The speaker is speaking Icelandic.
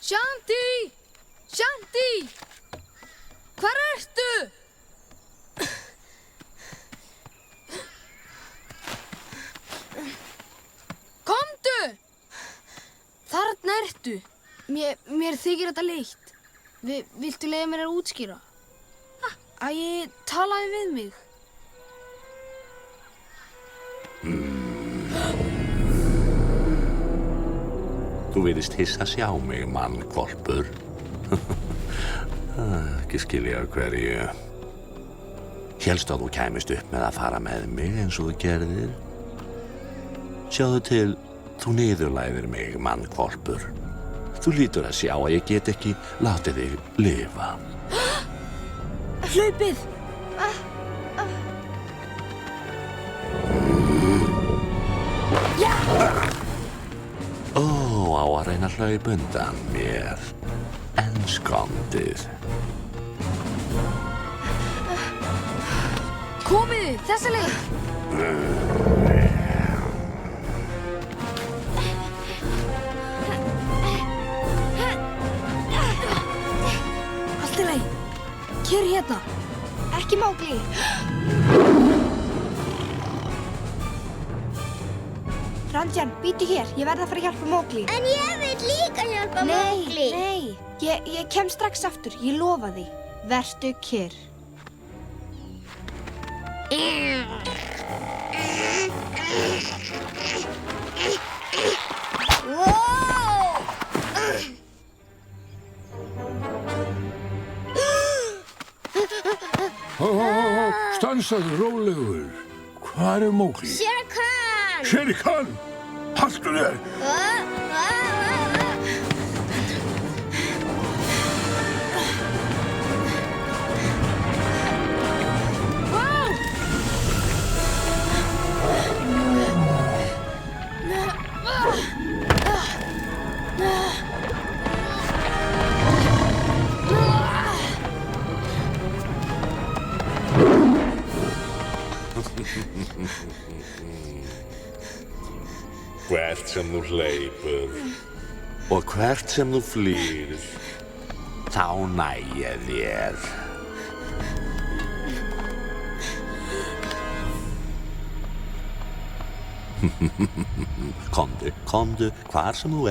Shanti! Shanti! Hvar ertu? Komdu! Þarna ertu. Mér þykir þetta leitt. Viltu leyfa mér að útskýra? Æ, talaðu við mig. Þú virðist hissa sjá mig, mannhvolpur. Ekki skilja hverju. Hélstu að þú kæmist upp með að fara með mig eins og þú gerðir? Sjáðu til, þú niðurlæðir mig, mannhvolpur. Þú lítur að sjá að ég get ekki látið þig lifa. Hlaupið! Ó, á að reyna að hlaupa undan mér. En skondið. Komiði, þessa leið! Allt í lagi. Keyr hérna. Ekki Mowgli. Ranjan, bíddu hér. Ég verð að fara að hjálpa Mowgli. En ég vil líka hjálpa Mowgli. Nei. Ég kem strax aftur. Ég lofa því. Vertu kyrr. Stansaðu, rólegur. Hvar Mowgli? Shere Khan! Shere Khan! Haltu þér! Hvert sem þú hleypur og hvert sem þú flýr, þá næ ég þér. Komdu, hvar sem þú